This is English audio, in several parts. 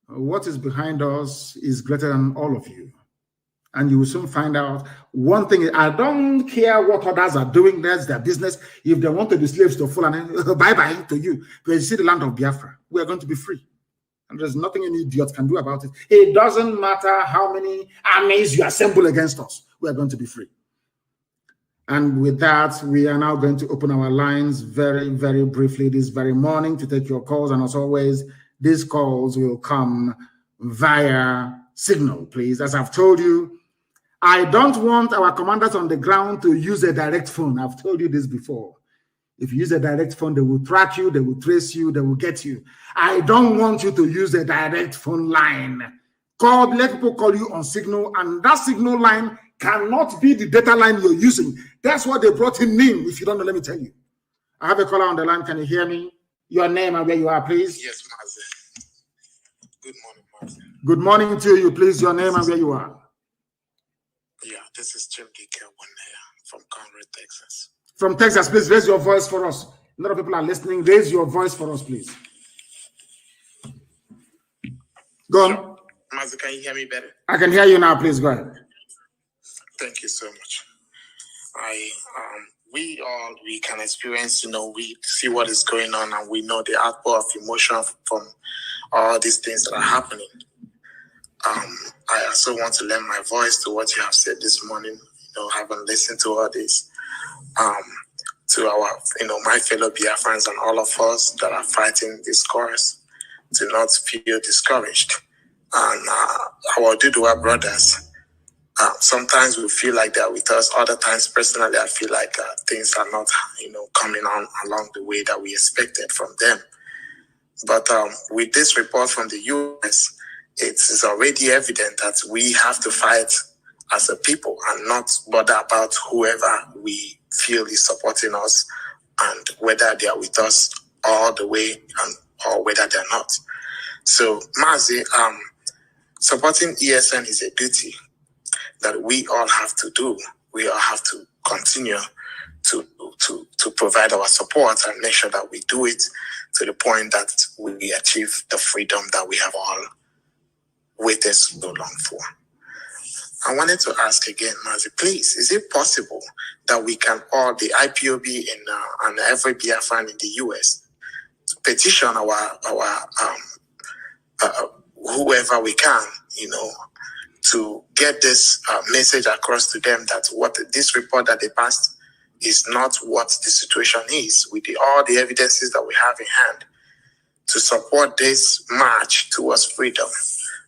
What is behind us is greater than all of you. And you will soon find out. One thing, I don't care what others are doing, that's their business. If they want to be slaves to Fulani, bye-bye to you. Because you see the land of Biafra, we are going to be free. And there's nothing any idiot can do about it. It doesn't matter how many armies you assemble against us, we are going to be free. And with that, we are now going to open our lines very, very briefly this very morning to take your calls. And as always, these calls will come via signal, please. As I've told you, I don't want our commanders on the ground to use a direct phone. I've told you this before. If you use a direct phone, they will track you, they will trace you, they will get you. I don't want you to use a direct phone line. Let people call you on signal, and that signal line cannot be the data line you're using. That's what they brought in NIM. If you don't know, let me tell you. I have a caller on the line. Can you hear me? Your name and where you are, please. Yes, Mazi. Good morning, Mazi. Good morning to you, please. Your name and where you are. Yeah, this is Jim Dike from Kanu, Texas. From Texas, please raise your voice for us. A lot of people are listening. Raise your voice for us, please. Go on. Sure. Mazi, can you hear me better? I can hear you now. Please go ahead. Thank you so much. We can experience, we see what is going on, and we know the outpour of emotion from all these things that are happening. I also want to lend my voice to what you have said this morning, having listened to all this, to our, my fellow Biafrans and all of us that are fighting this cause, to not feel discouraged. And our Duduwa brothers, sometimes we feel like they're with us. Other times, personally, I feel like things are not, coming on along the way that we expected from them. But with this report from the U.S., it is already evident that we have to fight as a people and not bother about whoever we feel is supporting us and whether they are with us all the way or whether they're not. So, Mazi, supporting ESN is a duty that we all have to do. We all have to continue to provide our support and make sure that we do it to the point that we achieve the freedom that we have all waited so long for. I wanted to ask again, Mazi, please, is it possible that we can all, the IPOB and every Biafran in the US, petition our whoever we can, to get this message across to them that what this report that they passed is not what the situation is, with all the evidences that we have in hand, to support this march towards freedom.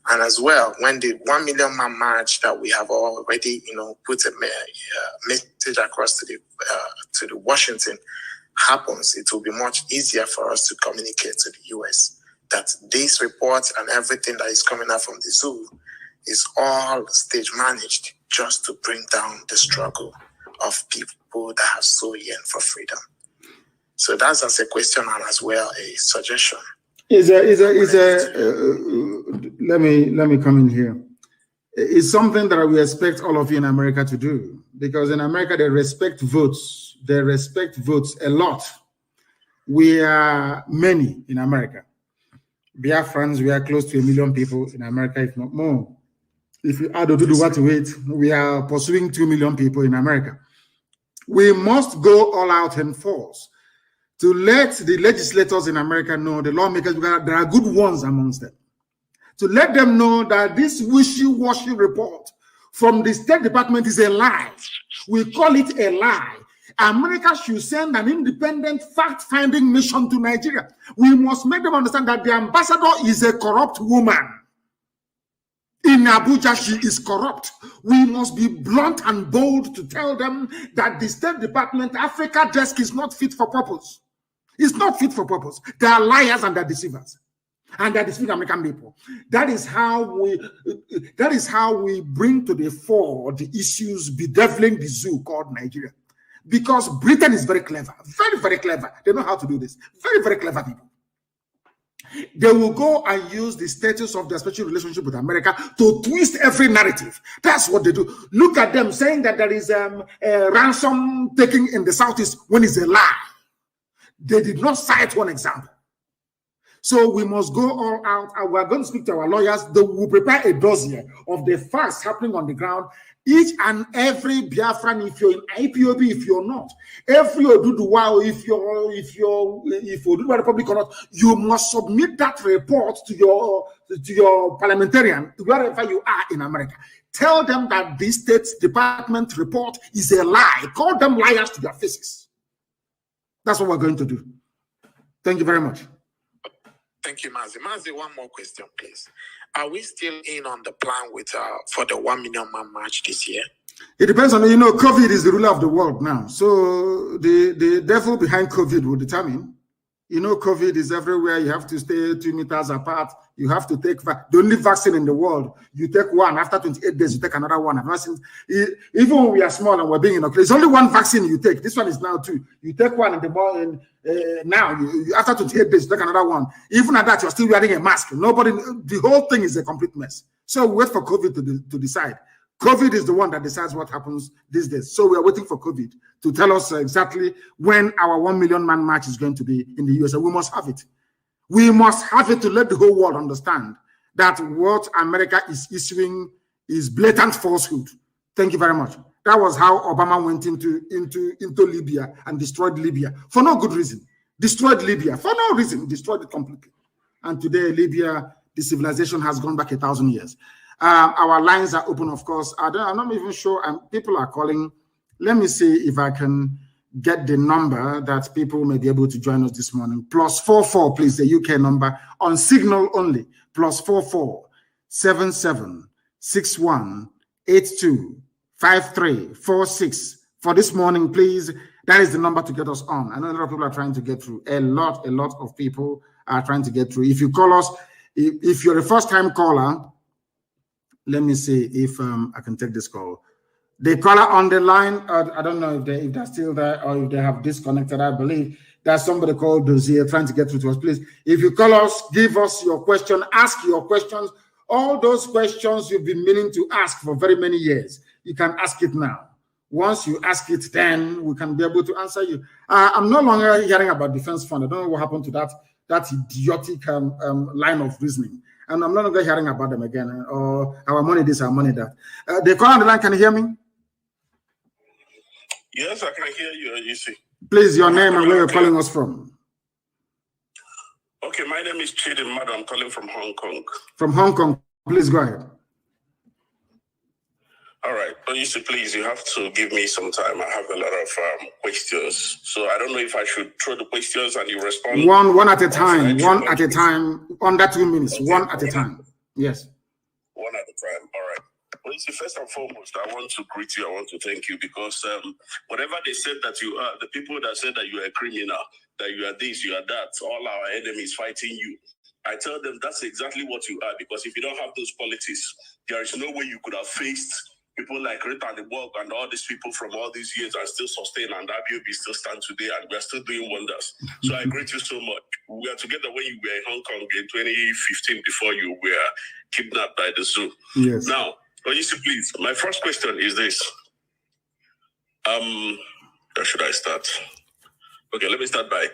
And as well, when the 1 million man march that we have already, put a message across to the Washington happens, it will be much easier for us to communicate to the US that this report and everything that is coming out from the zoo is all stage managed just to bring down the struggle of people that have so yearned for freedom. So that's as a question and as well a suggestion. Let me come in here. It's something that we expect all of you in America to do, because in America they respect votes. They respect votes a lot. We are many in America. Biafrans, we are close to 1 million people in America, if not more. If you add Oduduwa to it, we are pursuing 2 million people in America. We must go all out in force to let the legislators in America know, the lawmakers, there are good ones amongst them, to let them know that this wishy-washy report from the State Department is a lie. We call it a lie. America should send an independent fact-finding mission to Nigeria. We must make them understand that the ambassador is a corrupt woman. In Abuja, she is corrupt. We must be blunt and bold to tell them that the State Department Africa desk is not fit for purpose. It's not fit for purpose. They are liars and they're deceivers. And they're deceiving American people. That is how we bring to the fore the issues bedeviling the zoo called Nigeria. Because Britain is very clever. Very, very clever. They know how to do this. Very, very clever people. They will go and use the status of their special relationship with America to twist every narrative. That's what they do. Look at them saying that there is a ransom taking in the Southeast when it's a lie. They did not cite one example. So we must go all out, and we're going to speak to our lawyers. They will prepare a dossier of the facts happening on the ground. Each and every Biafran, if you're in IPOB, if you're not, every Oduduwa, if Oduduwa Republic or not, you must submit that report to your parliamentarian, wherever you are in America. Tell them that the State Department report is a lie. Call them liars to their faces. That's what we're going to do. Thank you very much. Thank you, Mazi. Mazi, one more question, please. Are we still in on the plan with for the 1 million man march this year? It depends on, COVID is the ruler of the world now. So the devil behind COVID will determine. COVID is everywhere. You have to stay 2 meters apart. You have to take the only vaccine in the world. You take one. After 28 days, you take another one. Even when we are small and we're being inoculated, it's only one vaccine you take. This one is now 2. You take one in the morning. Now, after 28 days, you take another one. Even at that, you're still wearing a mask. The whole thing is a complete mess. So we wait for COVID to decide. COVID is the one that decides what happens these days. So we are waiting for COVID to tell us exactly when our 1 million man march is going to be in the USA. We must have it. We must have it to let the whole world understand that what America is issuing is blatant falsehood. Thank you very much. That was how Obama went into Libya and destroyed Libya for no good reason. Destroyed Libya for no reason. Destroyed it completely. And today, Libya, the civilization has gone back 1,000 years. Our lines are open, of course. I'm not even sure. People are calling. Let me see if I can get the number that people may be able to join us this morning. +44, please, the UK number on Signal only. +44 77 61 82 5346 for this morning, please. That is the number to get us on. I know a lot of people are trying to get through. A lot of people are trying to get through. If you call us, if you're a first-time caller, let me see if I can take this call. The caller on the line, I don't know if they're still there or if they have disconnected. I believe there's somebody called Dozier trying to get through to us. Please, if you call us, give us your question, ask your questions. All those questions you've been meaning to ask for very many years, you can ask it now. Once you ask it, then we can be able to answer you. I'm no longer hearing about defense fund. I don't know what happened to that idiotic line of reasoning. And I'm no longer hearing about them again. Or our money this, our money that. The caller on the line, can you hear me? Yes, I can hear you, you see. Please, your name and where you're calling us from. Okay, my name is Chidin Mado. I'm calling from Hong Kong. From Hong Kong, please go ahead. All right, but you see, please, you have to give me some time. I have a lot of questions. So I don't know if I should throw the questions and you respond. One at a time, under 2 minutes, okay. One at a time. Yes. One at a time, all right. Well, you see, first and foremost, I want to greet you. I want to thank you because whatever they said that you are, the people that said that you are a criminal, that you are this, you are that, all our enemies fighting you, I tell them that's exactly what you are, because if you don't have those qualities, there is no way you could have faced people like Rita and the Borg and all these people from all these years and still sustain, and IBOB still stand today, and we are still doing wonders. So I greet you so much. We are together when you were in Hong Kong in 2015 before you were kidnapped by the zoo. Yes. Now, please, my first question is this. Where should I start? Okay, let me start by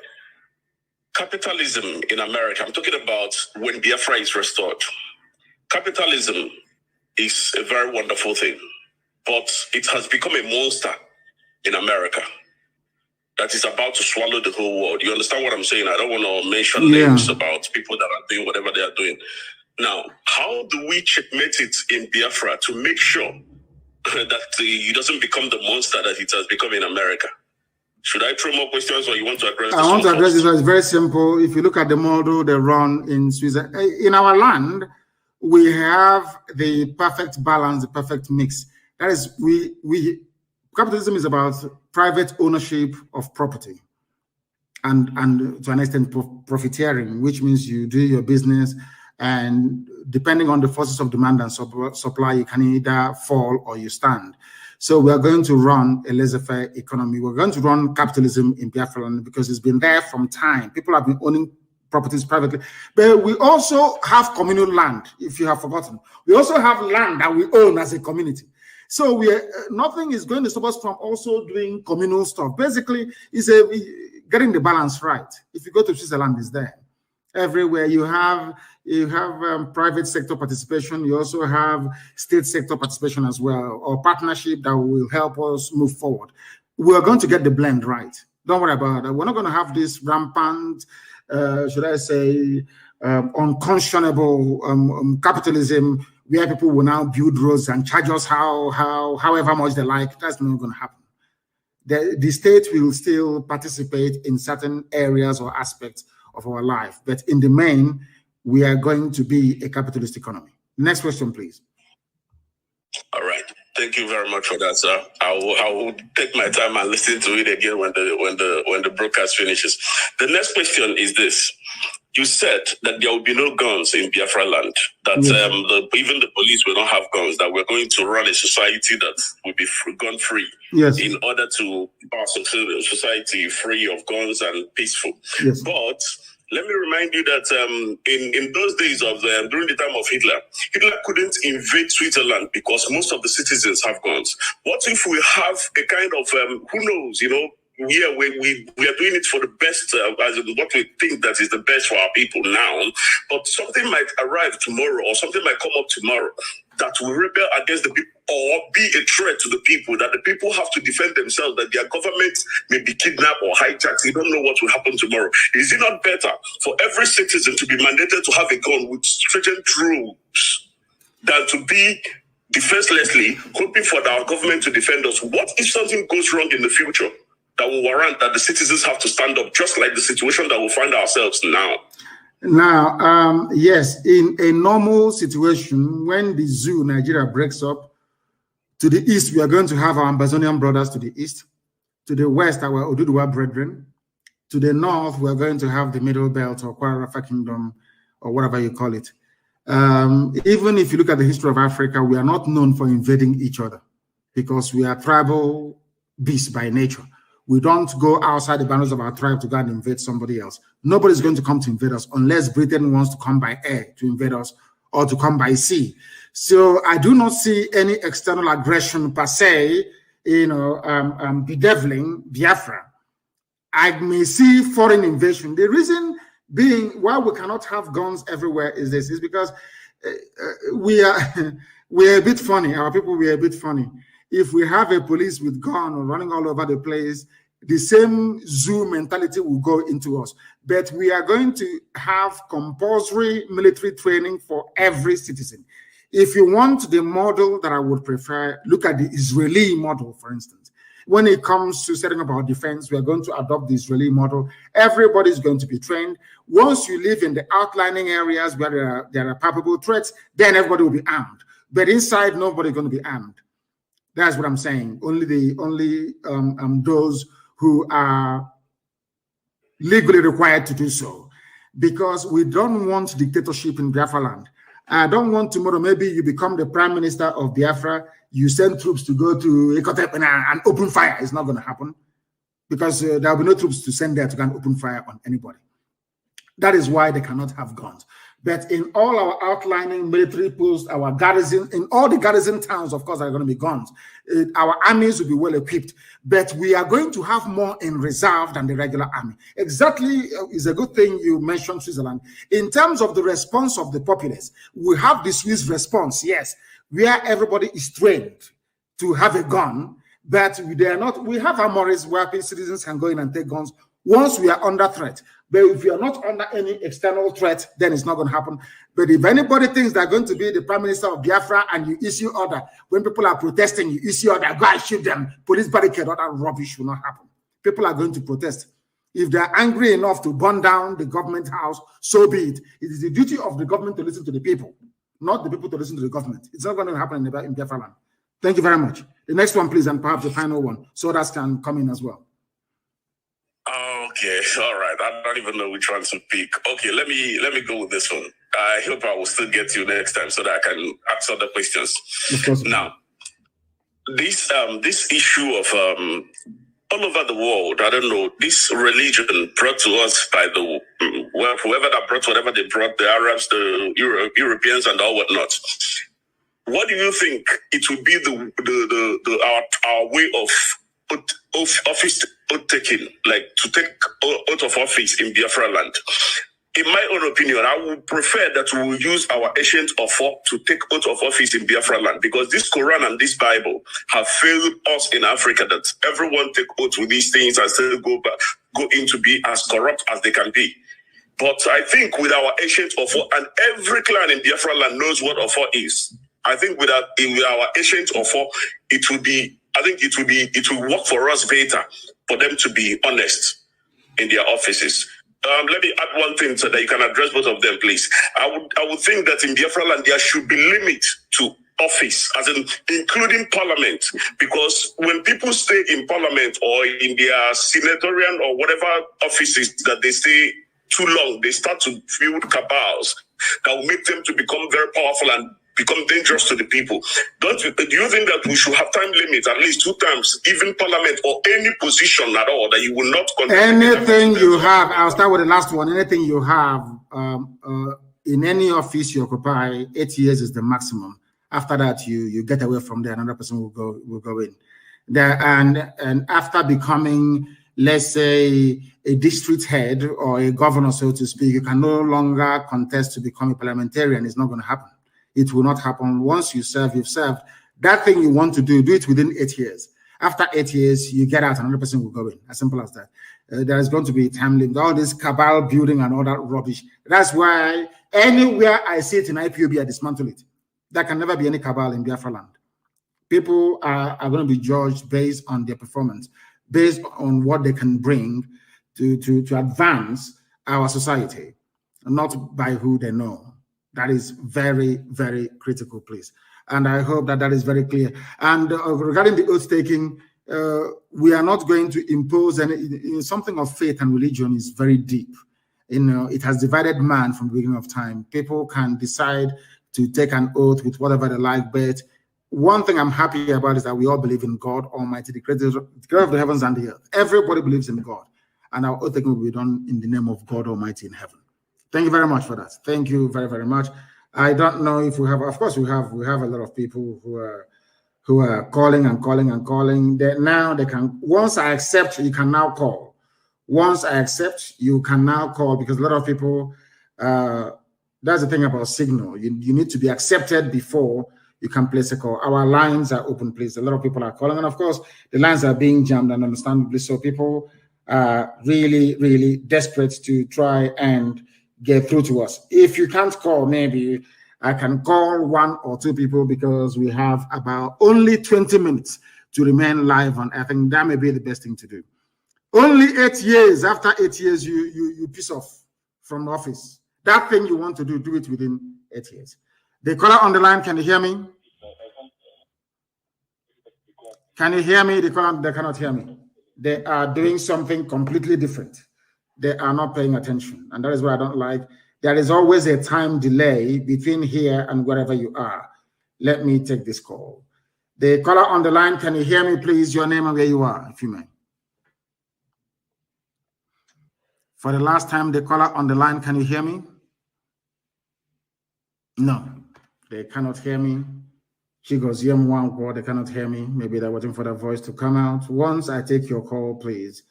capitalism in America. I'm talking about when Biafra is restored. Capitalism is a very wonderful thing, but it has become a monster in America that is about to swallow the whole world. You understand what I'm saying? I don't want to mention names about people that are doing whatever they are doing. Now, how do we checkmate it in Biafra to make sure that it doesn't become the monster that it has become in America? Should I throw more questions, or you want to address this? I want to address this. It's very simple. If you look at the model they run in Switzerland, in our land, we have the perfect balance, the perfect mix. That is, capitalism is about private ownership of property and to an extent profiteering, which means you do your business, and depending on the forces of demand and supply, you can either fall or you stand. So we are going to run a laissez-faire economy. We're going to run capitalism in Biafra land because it's been there from time. People have been owning properties privately. But we also have communal land, if you have forgotten. We also have land that we own as a community. So nothing is going to stop us from also doing communal stuff. Basically, it's getting the balance right. If you go to Switzerland, it's there. Everywhere you have private sector participation. You also have state sector participation as well, or partnership that will help us move forward. We are going to get the blend right. Don't worry about that. We're not going to have this rampant, should I say, unconscionable capitalism where people will now build roads and charge us however much they like. That's not going to happen. The state will still participate in certain areas or aspects of our life, but in the main, we are going to be a capitalist economy. Next question, please. All right. Thank you very much for that, sir. I will take my time and listen to it again when the broadcast finishes. The next question is this. You said that there will be no guns in Biafra land, that even the police will not have guns, that we're going to run a society that will be gun-free in order to keep our society free of guns and peaceful. Yes. But let me remind you that in those days of during the time of Hitler couldn't invade Switzerland because most of the citizens have guns. What if we have a kind of, who knows, we are doing it for the best, as in what we think that is the best for our people now, but something might arrive tomorrow or something might come up tomorrow that will rebel against the people or be a threat to the people, that the people have to defend themselves, that their government may be kidnapped or hijacked. You don't know what will happen tomorrow. Is it not better for every citizen to be mandated to have a gun with stringent rules than to be defenselessly hoping for our government to defend us? What if something goes wrong in the future that will warrant that the citizens have to stand up, just like the situation that we find ourselves now? Now, yes, in a normal situation, when the zoo Nigeria breaks up, to the east, we are going to have our Amazonian brothers to the east. To the west, our Oduduwa brethren. To the north, we are going to have the Middle Belt or Kwara Kingdom or whatever you call it. Even if you look at the history of Africa, we are not known for invading each other because we are tribal beasts by nature. We don't go outside the boundaries of our tribe to go and invade somebody else. Nobody's going to come to invade us unless Britain wants to come by air to invade us or to come by sea. So I do not see any external aggression per se, bedeviling Biafra. I may see foreign invasion. The reason being why we cannot have guns everywhere is because we are a bit funny. Our people, we are a bit funny. If we have a police with gun running all over the place, the same zoo mentality will go into us. But we are going to have compulsory military training for every citizen. If you want the model that I would prefer, look at the Israeli model, for instance. When it comes to setting up our defense, we are going to adopt the Israeli model. Everybody is going to be trained. Once you live in the outlining areas where there are palpable threats, then everybody will be armed. But inside, nobody's going to be armed. That's what I'm saying. Only those who are legally required to do so, because we don't want dictatorship in Biafra land. I don't want tomorrow, maybe you become the prime minister of Biafra, you send troops to go to Ekotep and open fire. It's not going to happen because there will be no troops to send there to go and open fire on anybody. That is why they cannot have guns. But in all our outlining military posts, our garrison, in all the garrison towns, of course, are going to be guns. Our armies will be well equipped, but we are going to have more in reserve than the regular army. Exactly, is a good thing you mentioned Switzerland. In terms of the response of the populace, we have the Swiss response, yes, where everybody is trained to have a gun, but they are not. We have armories where citizens can go in and take guns once we are under threat. But if you are not under any external threat, then it's not going to happen. But if anybody thinks they're going to be the prime minister of Biafra and you issue order, when people are protesting, you issue order, go and shoot them, police barricade, all that rubbish will not happen. People are going to protest. If they're angry enough to burn down the government house, so be it. It is the duty of the government to listen to the people, not the people to listen to the government. It's not going to happen in Biafra land. Thank you very much. The next one, please, and perhaps the final one, so others can come in as well. Okay, all right. I don't even know which one to pick. Okay, let me go with this one. I hope I will still get you next time so that I can ask other questions. Now, this issue of all over the world, I don't know, this religion brought to us by whoever that brought whatever they brought, the Arabs, the Europeans, and all whatnot. What do you think it would be our way of office taking, like to take out of office in Biafra land? in my own opinion, I would prefer that we will use our ancient offer to take oath of office in Biafra land, because this Quran and this Bible have failed us in Africa, that everyone take oath with these things and still go into be as corrupt as they can be. But I think with our ancient offer, and every clan in Biafra land knows what offer is. I think with our ancient offer, it will work for us better for them to be honest in their offices. Let me add one thing so that you can address both of them, please. I would think that in Biafra land there should be limit to office, as in including parliament, because when people stay in parliament or in their senatorial or whatever offices that they stay too long, they start to build cabals that will make them to become very powerful and become dangerous to the people. Do you think that we should have time limits, at least 2 times, even parliament or any position at all, that you will not anything you have? I'll start with the last one. Anything you have in any office you occupy, 8 years is the maximum. After that, you get away from there. Another person will go in there, and after becoming, let's say, a district head or a governor, so to speak, you can no longer contest to become a parliamentarian. It's not going to happen. It will not happen. Once you serve, you've served. That thing you want to do it within 8 years. After 8 years, you get out, another person will go in. As simple as that. There is going to be a time limit. All this cabal building and all that rubbish. That's why anywhere I see it in IPOB, I dismantle it. There can never be any cabal in Biafra land. People are going to be judged based on their performance, based on what they can bring to advance our society, not by who they know. That is very, very critical, please. And I hope that is very clear. And regarding the oath taking, we are not going to impose any. Something of faith and religion is very deep. It has divided man from the beginning of time. People can decide to take an oath with whatever they like, but one thing I'm happy about is that we all believe in God Almighty, the creator of the heavens and the earth. Everybody believes in God, and our oath taking will be done in the name of God Almighty in heaven. Thank you very much for that. Thank you very, very much. I don't know if we have, of course, we have a lot of people who are calling and calling and calling. Now they can, once I accept, you can now call. Once I accept, you can now call, because a lot of people, that's the thing about Signal. You need to be accepted before you can place a call. Our lines are open, please. A lot of people are calling, and of course, the lines are being jammed, and understandably so. People are really, really desperate to try and get through to us. If you can't call, maybe I can call 1 or 2 people, because we have about only 20 minutes to remain live, and I think that may be the best thing to do. Only 8 years. After 8 years, you piss off from the office. That thing you want to do it within 8 years. The caller on the line, can you hear me? Can you hear me? The caller, they cannot hear me. They are doing something completely different. They are not paying attention, and that is what I don't like. There is always a time delay between here and wherever you are. Let me take this call. The caller on the line, can you hear me, please? Your name and where you are, if you may. For the last time, the caller on the line, can you hear me? No, they cannot hear me. She goes, one, they cannot hear me. Maybe they're waiting for the voice to come out. Once I take your call, please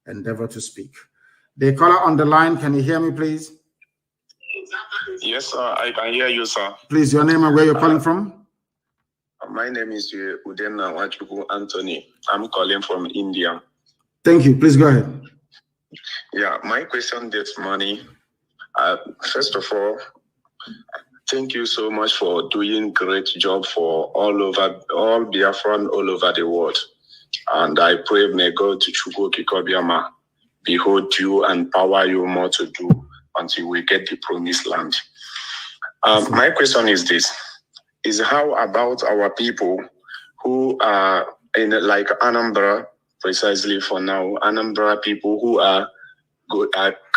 endeavor to speak. The caller on the line, can you hear me, please? Yes, sir, I can hear you, sir. Please, your name and where you're calling from? My name is Udemna Wachuku Anthony. I'm calling from India. Thank you. Please go ahead. Yeah, my question this morning. First of all, thank you so much for doing great job for all Biafran all over the world. And I pray may God to Chugo Kikobiama behold you and power you more to do until we get the promised land. My question is this, is how about our people who are in like Anambra, precisely for now, Anambra people who are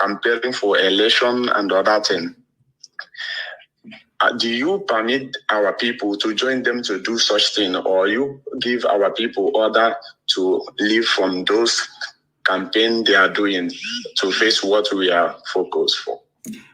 campaigning for election and other thing. Do you permit our people to join them to do such thing, or you give our people order to leave from those campaign they are doing to face what we are focused for?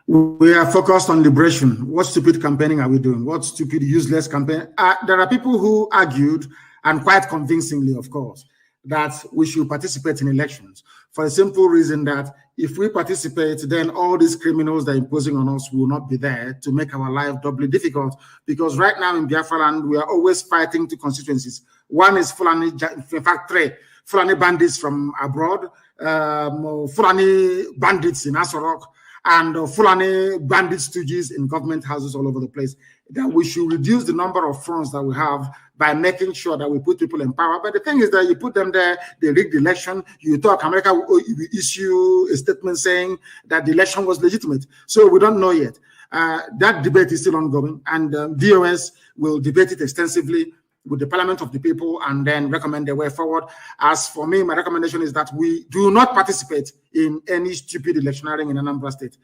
We are focused on liberation. What stupid campaigning are we doing? What stupid, useless campaign? There are people who argued, and quite convincingly, of course, that we should participate in elections for the simple reason that if we participate, then all these criminals that are imposing on us will not be there to make our life doubly difficult. Because right now in Biafra land, we are always fighting two constituencies. One is Fulani, in fact, three Fulani bandits from abroad, Fulani bandits in Asorok, and Fulani bandit stooges in government houses all over the place. That we should reduce the number of fronts that we have by making sure that we put people in power. But the thing is that you put them there, they rig the election, you talk, America will issue a statement saying that the election was legitimate. So we don't know yet. That debate is still ongoing, and DOS will debate it extensively with the Parliament of the People and then recommend the way forward. As for me, my recommendation is that we do not participate in any stupid electioneering in Anambra State.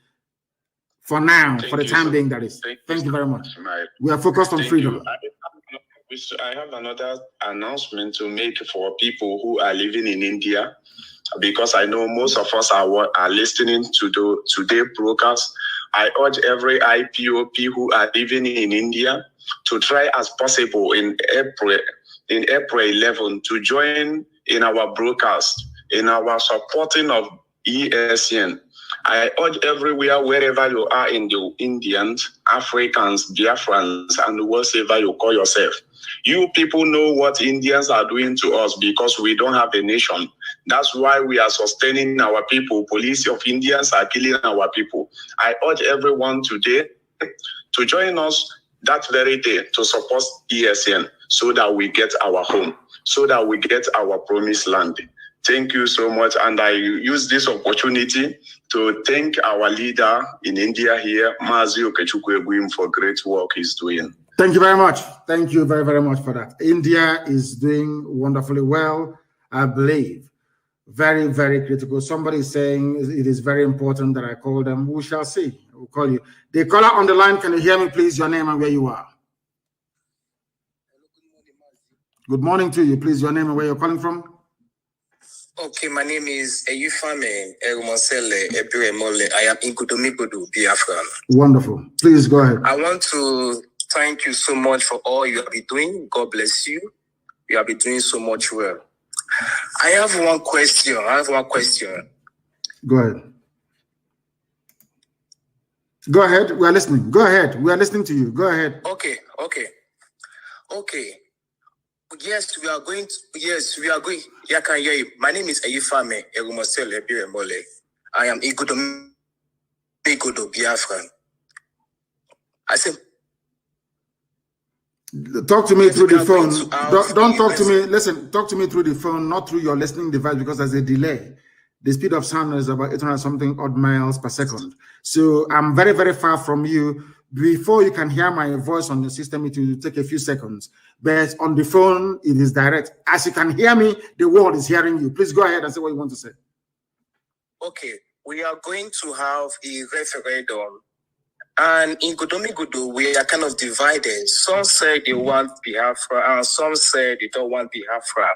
For now, for the time being, that is. Thank you very much. We are focused on freedom. I have another announcement to make for people who are living in India, because I know most of us are listening to today's broadcast. I urge every IPOP who are living in India to try as possible in April 11 to join in our broadcast, in our supporting of ESN. I urge everywhere, wherever you are in the Indians, Africans, Biafrans, and whatever you call yourself. You people know what Indians are doing to us because we don't have a nation. That's why we are sustaining our people. Police of Indians are killing our people. I urge everyone today to join us that very day to support ESN so that we get our home, so that we get our promised land. Thank you so much. And I use this opportunity to thank our leader in India here, Mazi for great work he's doing. Thank you very much. Thank you very, very much for that. India is doing wonderfully well, I believe. Very, very critical. Somebody is saying it is very important that I call them. We shall see. We'll call you. The caller on the line, can you hear me, please? Your name and where you are. Good morning to you, please. Your name and where you're calling from. Okay, my name is Eyufame Erumosele Ebiremole. I am in Gudumigodu, Biafra. Wonderful. Please go ahead. I want to thank you so much for all you have been doing. God bless you. You have been doing so much well. I have one question. Go ahead. Go ahead. We are listening. Go ahead. We are listening to you. Go ahead. Okay. Yes, we are going. Yeah, I can hear you. My name is Eyufame Erumosele Ebiremole. I am Igudo Biafra. I said, talk to me through the phone. Don't talk to me. Listen, talk to me through the phone, not through your listening device, because there's a delay. The speed of sound is about 800 something odd miles per second. So I'm very, very far from you. Before you can hear my voice on the system, it will take a few seconds. But on the phone, it is direct. As you can hear me, the world is hearing you. Please go ahead and say what you want to say. Okay, we are going to have a referendum. And in Gudumigodu, we are kind of divided. Some say they want Biafra, and some say they don't want Biafra.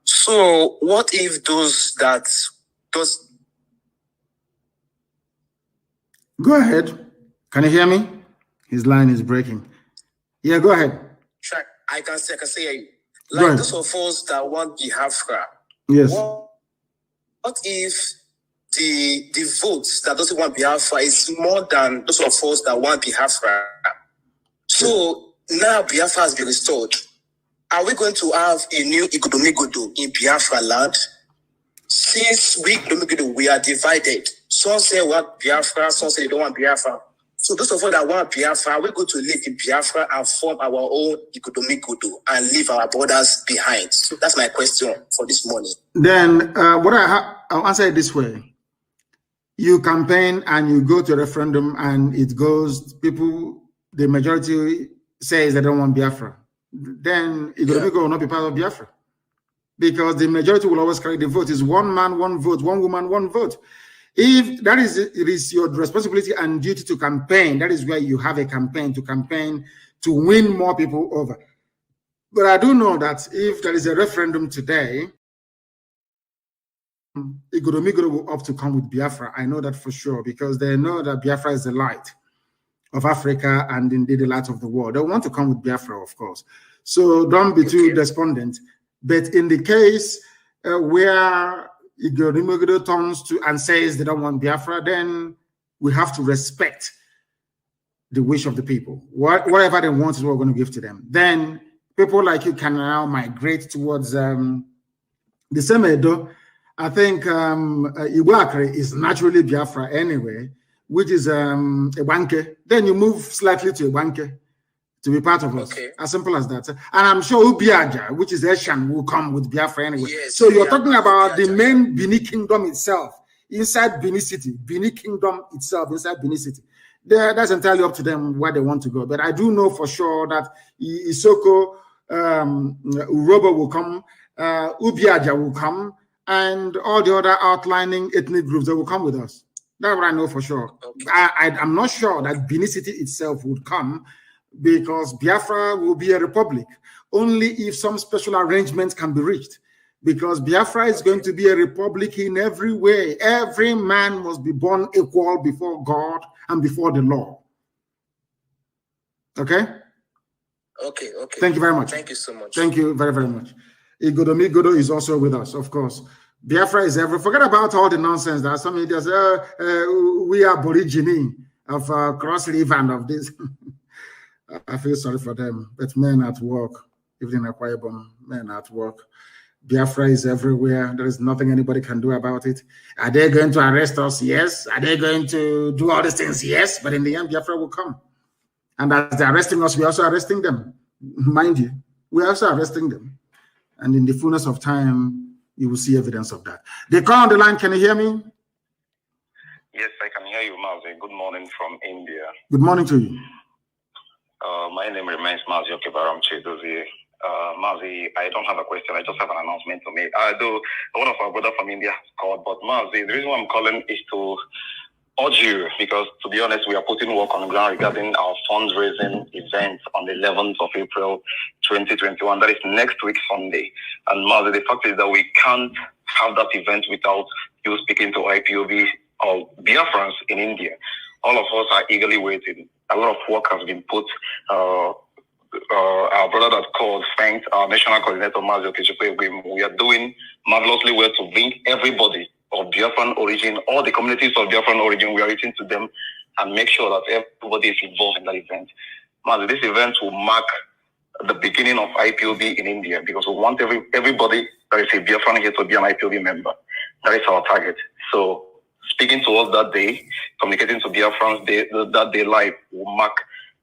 So what if those... Go ahead. Can you hear me? His line is breaking. Yeah, go ahead. I can say, like those of us that want Biafra. Yes. What if the votes that doesn't want Biafra is more than those of us that want Biafra? So now Biafra has been restored. Are we going to have a new Igudumigodu in Biafra land? Since we are divided. Some say we want Biafra, some say they don't want Biafra. So those of us that want Biafra, we're going to live in Biafra and form our own Igudumigodu and leave our borders behind. So that's my question for this morning. Then I'll answer it this way. You campaign and you go to a referendum and it goes, the majority says they don't want Biafra. Then Igudumigodu will not be part of Biafra. Because the majority will always carry the vote. It's one man, one vote, one woman, one vote. If that is, it is your responsibility and duty to campaign. That is where you have a campaign to win more people over. But I do know that if there is a referendum today, Igudumigodu will opt to come with Biafra. I know that for sure, because they know that Biafra is the light of Africa and indeed the light of the world. They want to come with Biafra, of course. So don't be too despondent. But in the case where Igbo turns to and says they don't want Biafra, then we have to respect the wish of the people. Whatever they want is what we're going to give to them. Then people like you can now migrate towards the same Edo. I think Iwakre is naturally Biafra anyway, which is Ebanke. Then you move slightly to Ebanke to be part of us. Okay. As simple as that. And I'm sure Ubiaja, which is Eshan, will come with Biafra anyway. Yes, so you're talking about the main Bini Kingdom itself, inside Bini City. Bini Kingdom itself, inside Bini City. That's entirely up to them where they want to go. But I do know for sure that Isoko, Urobo will come, Ubiaja will come, and all the other outlining ethnic groups that will come with us. That's what I know for sure. Okay. I'm not sure that Bini City itself would come, because Biafra will be a republic only if some special arrangements can be reached. Because Biafra is going to be a republic in every way. Every man must be born equal before God and before the law. Okay? Okay. Thank you very much. Thank you so much. Thank you very, very much. Igodo is also with us, of course. Biafra is everywhere. Forget about all the nonsense that some medias, we are Aborigine of Cross River and of this. I feel sorry for them, but men at work, even in Akwa Ibom, men at work. Biafra is everywhere. There is nothing anybody can do about it. Are they going to arrest us? Yes. Are they going to do all these things? Yes. But in the end, Biafra will come. And as they're arresting us, we're also arresting them. Mind you, we're also arresting them. And in the fullness of time, you will see evidence of that. They call on the line. Can you hear me? Yes, I can hear you, Mazi. Good morning from India. Good morning to you. My name remains Mazi Okebaram Chedozie. Mazi, I don't have a question. I just have an announcement to make. Though one of our brothers from India has called, but Mazi, the reason why I'm calling is to urge you, because to be honest, we are putting work on the ground regarding our fundraising event on the 11th of April 2021. That is next week, Sunday. And Mazi, the fact is that we can't have that event without you speaking to IPOB or Biafrans in India. All of us are eagerly waiting. A lot of work has been put. Our brother that called thanked our national coordinator, Mazi Okechukwu. We are doing marvelously well to bring everybody of Biafran origin, all the communities of Biafran origin, we are reaching to them and make sure that everybody is involved in that event. Mazi, this event will mark the beginning of IPOB in India, because we want everybody that is a Biafran here to be an IPOB member. That is our target. So speaking to us that day, communicating to Biafrans that day live will mark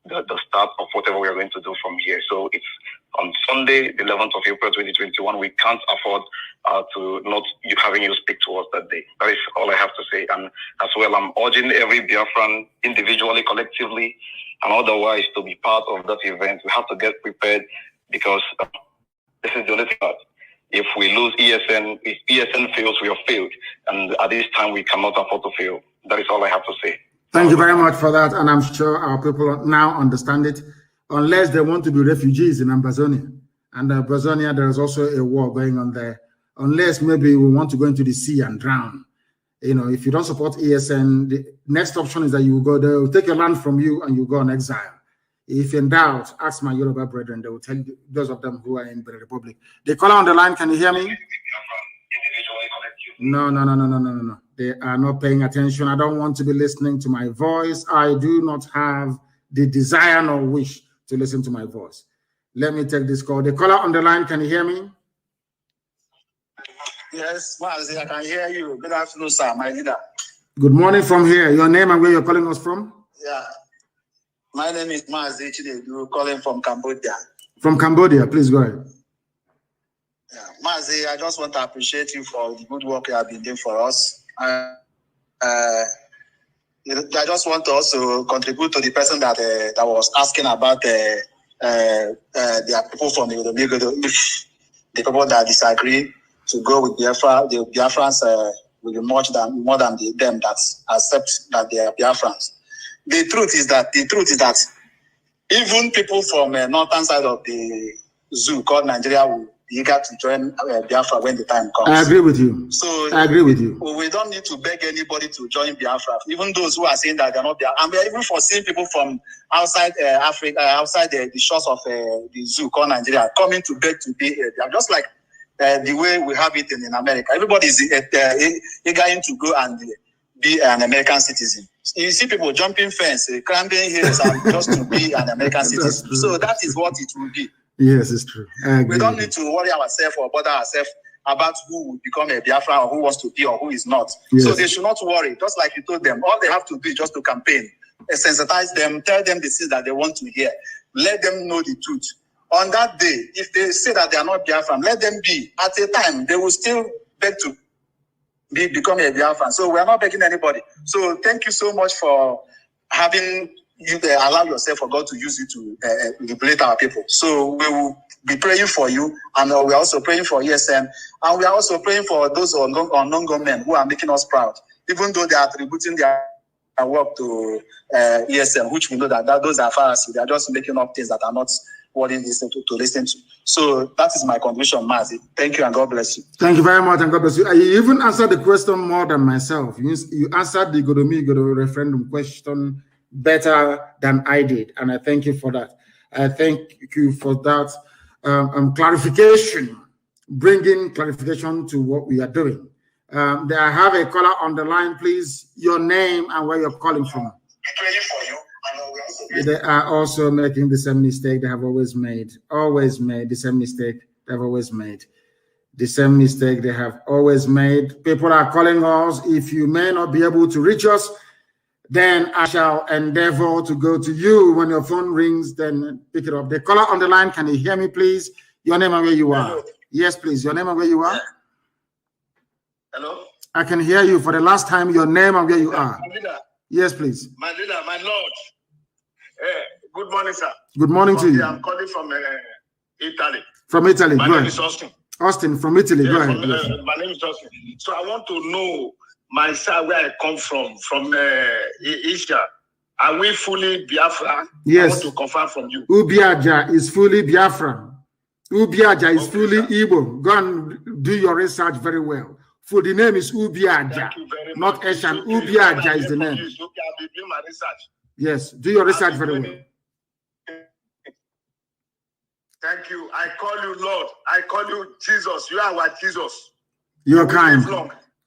the start of whatever we are going to do from here. So it's on Sunday, the 11th of April 2021. We can't afford to not having you speak to us that day. That is all I have to say. And as well, I'm urging every Biafran individually, collectively, and otherwise to be part of that event. We have to get prepared, because this is the only thing that if we lose ESN, if ESN fails, we have failed. And at this time, we cannot afford to fail. That is all I have to say. Thank you very much for that. And I'm sure our people now understand it, unless they want to be refugees in Amazonia. And Amazonia, there is also a war going on there. Unless maybe we want to go into the sea and drown. You know, if you don't support ESN, the next option is that you will go there, will take your land from you, and you go on exile. If in doubt, ask my Yoruba brethren. They will tell you, those of them who are in the Republic. The caller on the line, can you hear me? No. They are not paying attention. I don't want to be listening to my voice. I do not have the desire nor wish to listen to my voice. Let me take this call. The caller on the line, can you hear me? Yes, Mazi, I can hear you. Good afternoon, sir, my leader. Good morning from here. Your name and where you're calling us from? Yeah. My name is Mazi Chinedu, calling from Cambodia. From Cambodia, please go ahead. Yeah, Mazi, I just want to appreciate you for the good work you have been doing for us. I just want to also contribute to the person that was asking about the people from the people that disagree to go with Biafra. The Biafrans will be more than them that accept that they are Biafrans. The truth is that even people from northern side of the zoo called Nigeria will be eager to join Biafra when the time comes. I agree with you. So I agree with you. We don't need to beg anybody to join Biafra. Even those who are saying that they're not Biafra, and we're even foreseeing people from outside Africa, outside the shores of the zoo called Nigeria, coming to beg to be Biafra. Just like the way we have it in America. Everybody is eager to go and be an American citizen. You see people jumping fence, climbing hills, and just to be an American citizen. So that is what it will be. Yes, it's true. We don't need to worry ourselves or bother ourselves about who will become a Biafra or who wants to be or who is not. Yes. So they should not worry. Just like you told them, all they have to do is just to campaign, sensitize them, tell them the things that they want to hear, let them know the truth. On that day, if they say that they are not Biafran, let them be. At a time, they will still beg to become a Biafran. So we are not begging anybody. So thank you so much for having you allow yourself for God to use you to liberate our people. So we will be praying for you, and we are also praying for ESN, and we are also praying for those unknown government who are making us proud, even though they are attributing their work to ESN, which we know that those are Pharisees. They are just making up things that are not worthy to listen to. So that is my conclusion, Mazi. Thank you and God bless you. Thank you very much and God bless you. You even answered the question more than myself. You answered the Godomi referendum question better than I did, and I thank you for that. I thank you for that clarification, bringing clarification to what we are doing. I have a caller on the line, please. Your name and where you're calling from. They are also making the same mistake they have always made. The same mistake they have always made. The same mistake they have always made. People are calling us. If you may not be able to reach us, then I shall endeavor to go to you. When your phone rings, then pick it up. The caller on the line, can you hear me, please? Your name and where you are. Hello. Yes, please. Your name and where you are. Hello? I can hear you for the last time. Your name and where you are. My leader. Yes, please. My leader, my lord. Good morning, sir. Good morning to you. I'm calling from Italy. From Italy. My name is Austin. Austin from Italy. Go ahead. My name is Austin. So I want to know my side where I come from Asia. Are we fully Biafra? Yes. I want to confirm from you. Ubiaja is fully Biafra. Ubiaja is fully Igbo. Go and do your research very well. For the name is Ubiaja, not Eshan. Ubiaja is the name. Okay, I'll be doing my research. Yes, do your research very well. Thank you. I call you Lord. I call you Jesus. You are our Jesus. You're kind.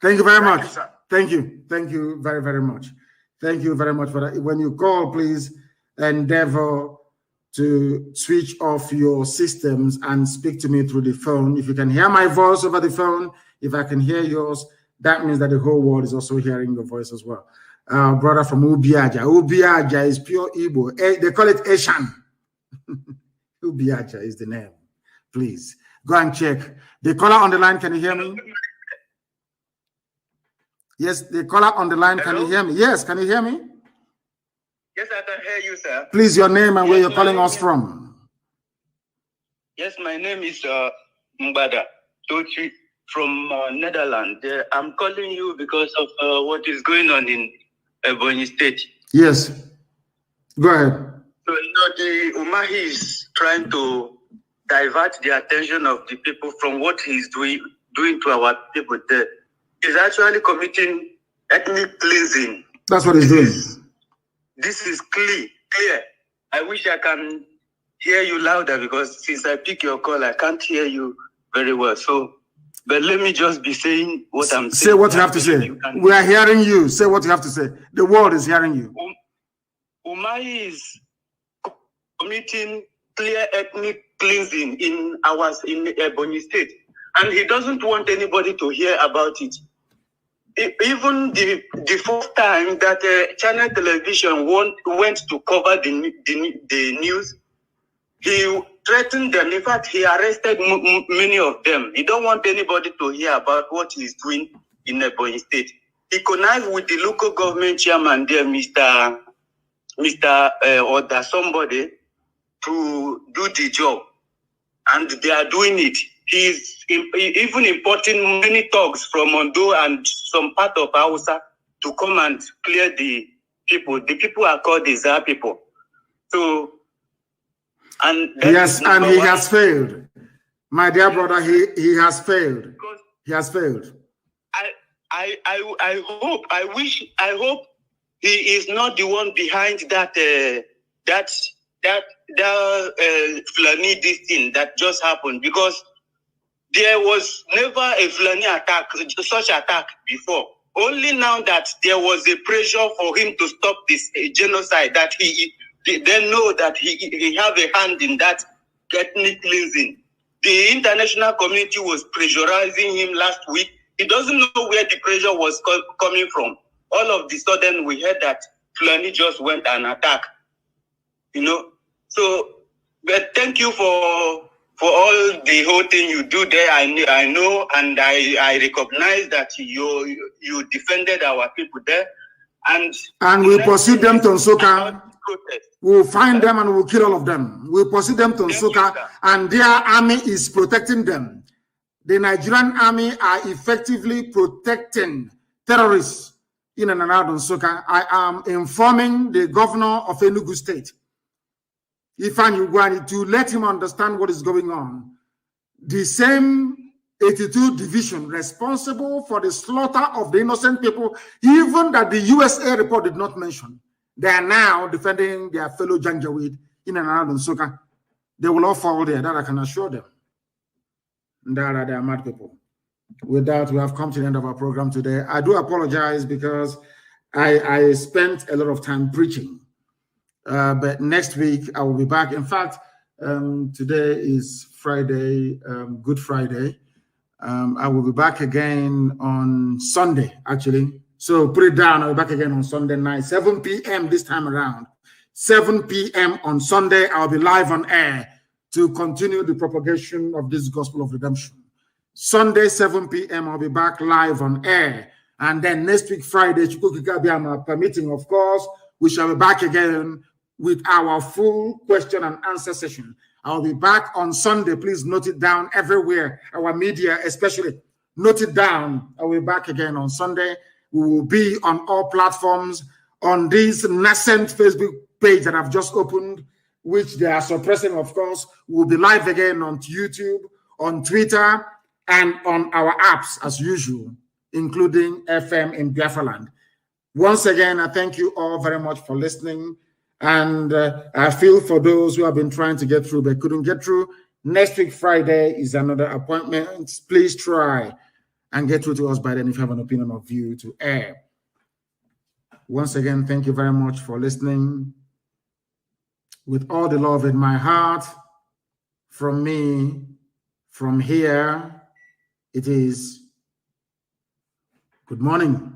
Thank you very much. You, sir. Thank you. Thank you very, very much. Thank you very much for that. When you call, please endeavor to switch off your systems and speak to me through the phone. If you can hear my voice over the phone, if I can hear yours, that means that the whole world is also hearing your voice as well. Brother from Ubiaja. Ubiaja is pure Igbo. They call it Eshan. Ubiaja is the name. Please go and check. The caller on the line, can you hear me? Yes, the caller on the line, can you hear me? Yes, can you hear me? Yes, I can hear you, sir. Please, your name and where you're calling us from. Yes, my name is Mbada Tochi from Netherlands. I'm calling you because of what is going on in Ebonyi State. Yes, go ahead. So, the Umahi is trying to divert the attention of the people from what he's doing to our people there. He's actually committing ethnic cleansing. That's what he's doing. This is clear. I wish I can hear you louder because since I pick your call, I can't hear you very well. So, but let me just be saying what I'm saying. Say what you have to say. We are hearing you. Say what you have to say. The world is hearing you. Umahi is committing clear ethnic cleansing in Ebonyi State, and he doesn't want anybody to hear about it. Even the first time that Channel Television went to cover the news, he threatened them. In fact, he arrested many of them. He don't want anybody to hear about what he's doing in Ebonyi State. He connived with the local government chairman there, Mr. Or somebody, to do the job, and they are doing it. He's even importing many thugs from Ondo and some part of Hausa to come and clear the people. The people are called the Zar people. So, and yes, and he has failed. My dear brother, he has failed. He has failed. I hope he is not the one behind that Fulani this thing that just happened, because There was never a Fulani attack, such attack before. Only now that there was a pressure for him to stop this genocide, that he then know that he have a hand in that ethnic cleansing. The international community was pressurizing him last week. He doesn't know where the pressure was coming from. All of the sudden, we heard that Fulani just went and attacked. You know, so but thank you for all the whole thing you do there. I know, and I recognize that you defended our people there, and we pursue them to Nsukka. We'll find them and we'll kill all of them. We'll pursue them to Nsukka, and their army is protecting them. The Nigerian army are effectively protecting terrorists in and around Nsukka. I am informing the governor of Enugu State, Ifeanyi Ugwuanyi, to let him understand what is going on. The same 82 division responsible for the slaughter of the innocent people, even that the USA report did not mention, they are now defending their fellow Janjaweed in and around Nsukka. They will all fall there, that I can assure them. They are mad people. With that, we have come to the end of our program today. I do apologize because I spent a lot of time preaching. But next week, I will be back. In fact, today is Friday, Good Friday. I will be back again on Sunday, actually. So put it down. I'll be back again on Sunday night, 7 p.m. this time around. 7 p.m. on Sunday, I'll be live on air to continue the propagation of this gospel of redemption. Sunday, 7 p.m., I'll be back live on air. And then next week, Friday, permitting, of course, we shall be back again with our full question and answer session. I'll be back on Sunday. Please note it down everywhere. Our media, especially, note it down. I will be back again on Sunday. We will be on all platforms on this nascent Facebook page that I've just opened, which they are suppressing, of course. We'll be live again on YouTube, on Twitter, and on our apps as usual, including FM in Biafra land. Once again, I thank you all very much for listening. And I feel for those who have been trying to get through but couldn't get through. Next week, Friday, is another appointment. Please try and get through to us by then if you have an opinion or view to air. Once again, thank you very much for listening. With all the love in my heart, from me, from here, it is good morning.